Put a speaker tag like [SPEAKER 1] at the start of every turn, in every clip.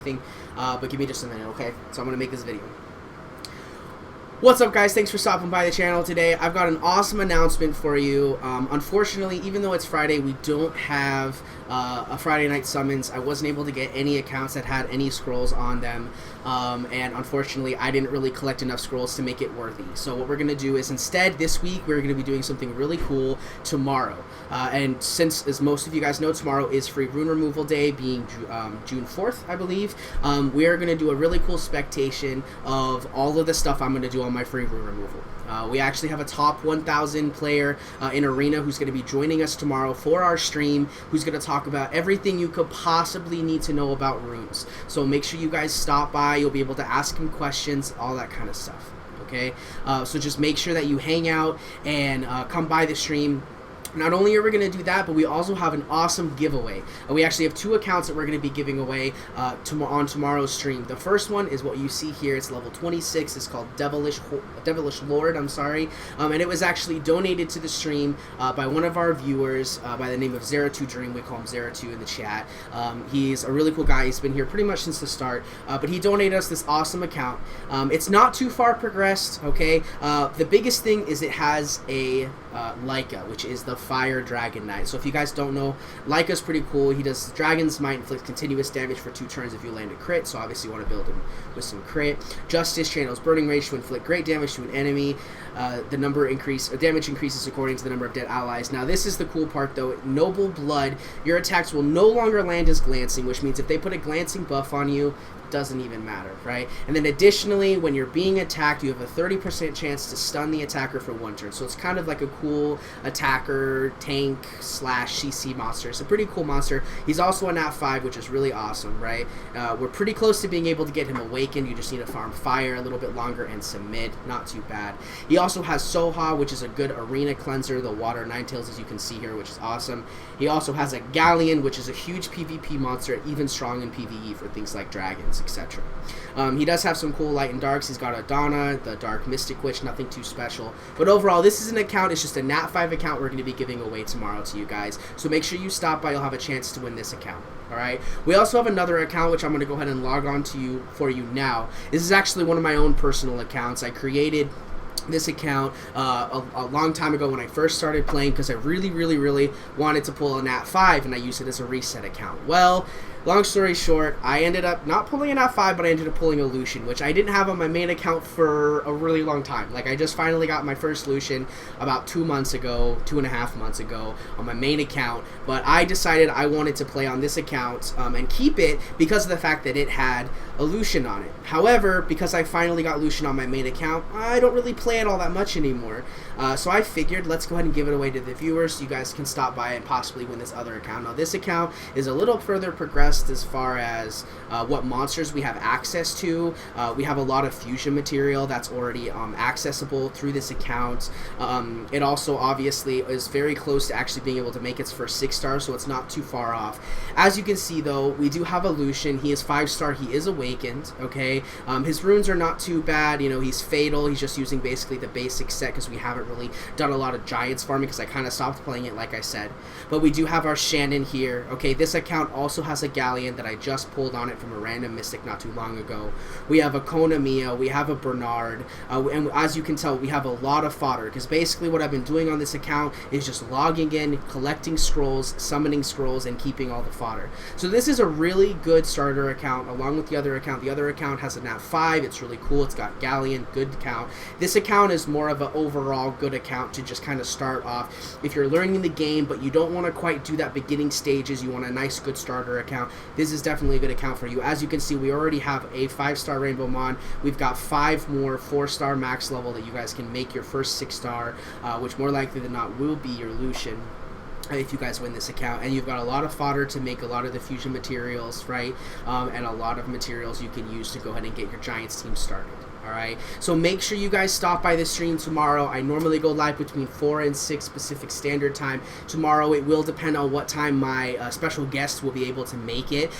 [SPEAKER 1] But give me just a minute, okay? So I'm gonna make this video. What's up, guys? Thanks for stopping by the channel today. I've got an awesome announcement for you. Unfortunately, even though it's Friday, we don't have a Friday night summons. I wasn't able to get any accounts that had any scrolls on them, and unfortunately, I didn't really collect enough scrolls to make it worthy. So what we're gonna do is instead, this week, we're gonna be doing something really cool tomorrow. And since, as most of you guys know, tomorrow is Free Rune Removal Day, being June 4th, I believe, we are gonna do a really cool spectation of all of the stuff I'm gonna do on my free rune removal. We actually have a top 1,000 player in Arena who's going to be joining us tomorrow for our stream, who's going to talk about everything you could possibly need to know about runes. So make sure you guys stop by. You'll be able to ask him questions, all that kind of stuff. Okay, so just make sure that you hang out and come by the stream. Not only are we going to do that, but we also have an awesome giveaway. We actually have 2 accounts that we're going to be giving away on tomorrow's stream. The first one is what you see here. It's level 26. It's called Devilish Lord, and it was actually donated to the stream by one of our viewers by the name of Zera2 Dream. We call him Zera2 in the chat. He's a really cool guy. He's been here pretty much since the start, but he donated us this awesome account. It's not too far progressed, okay? The biggest thing is it has a Leica, which is the Fire Dragon Knight. So if you guys don't know, Leica's pretty cool. He does Dragon's Might, inflicts continuous damage for 2 turns if you land a crit, so obviously you want to build him with some crit. Justice channels Burning Rage to inflict great damage to an enemy. The damage increases according to the number of dead allies. Now this is the cool part though. Noble Blood, your attacks will no longer land as glancing, which means if they put a glancing buff on you, doesn't even matter, right? And then additionally, when you're being attacked, you have a 30% chance to stun the attacker for 1 turn. So it's kind of like a cool attacker, tank / CC monster. It's a pretty cool monster. He's also a nat 5, which is really awesome, right? We're pretty close to being able to get him awakened. You just need to farm fire a little bit longer and some mid. Not too bad. He also has Soha, which is a good arena cleanser, the water 9-tails, as you can see here, which is awesome. He also has a Galleon, which is a huge PvP monster, even strong in PvE for things like dragons, etc. He does have some cool light and darks. He's got a Donna, the Dark Mystic Witch, nothing too special. But overall, this is an account. It's just a Nat 5 account we're going to be giving away tomorrow to you guys. So make sure you stop by. You'll have a chance to win this account. Alright? We also have another account, which I'm going to go ahead and log on to for you now. This is actually one of my own personal accounts. I created this account a long time ago when I first started playing because I really wanted to pull a Nat 5, and I used it as a reset account. Well, long story short, I ended up not pulling a Nat 5, but I ended up pulling a Lucian, which I didn't have on my main account for a really long time. Like, I just finally got my first Lucian about 2.5 months ago on my main account, but I decided I wanted to play on this account and keep it because of the fact that it had a Lucian on it. However, because I finally got Lucian on my main account, I don't really play it all that much anymore. So I figured, let's go ahead and give it away to the viewers so you guys can stop by and possibly win this other account. Now, this account is a little further progressed as far as what monsters we have access to. We have a lot of fusion material that's already accessible through this account. It also obviously is very close to actually being able to make its first 6-star, so it's not too far off. As you can see though, we do have a Lucian. He is 5-star. He is awakened, okay? His runes are not too bad. You know, he's fatal. He's just using basically the basic set because we haven't really done a lot of giants farming because I kind of stopped playing it, like I said. But we do have our Shannon here, okay? This account also has a Galleon that I just pulled on it from a random mystic not too long ago. We have a Konamiya, we have a Bernard, and as you can tell, we have a lot of fodder because basically what I've been doing on this account is just logging in, collecting scrolls, summoning scrolls, and keeping all the fodder. So this is a really good starter account along with the other account. The other account has a Nat 5. It's really cool. It's got Galleon, good account. This account is more of an overall good account to just kind of start off. If you're learning the game but you don't want to quite do that beginning stages, you want a nice good starter account, this is definitely a good account for you. As you can see, we already have a 5-star Rainbow Mon. We've got 5 more 4-star max level that you guys can make your first 6-star, which more likely than not will be your Lucian if you guys win this account. And you've got a lot of fodder to make a lot of the fusion materials, right? And a lot of materials you can use to go ahead and get your Giants team started. Alright, so make sure you guys stop by the stream tomorrow. I normally go live between 4 and 6 Pacific Standard Time. Tomorrow it will depend on what time my special guest will be able to make it,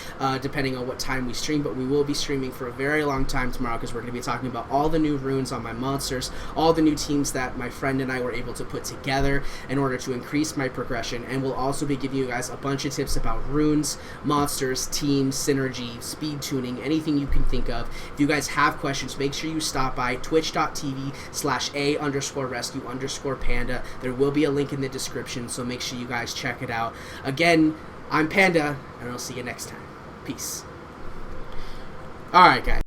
[SPEAKER 1] depending on what time we stream, but we will be streaming for a very long time tomorrow because we're going to be talking about all the new runes on my monsters, all the new teams that my friend and I were able to put together in order to increase my progression, and we'll also be giving you guys a bunch of tips about runes, monsters, teams, synergy, speed tuning, anything you can think of. If you guys have questions, make sure you stop by twitch.tv/a_rescue_panda. There will be a link in the description, so make sure you guys check it out. Again, I'm Panda, and I'll see you next time. Peace. Alright, guys.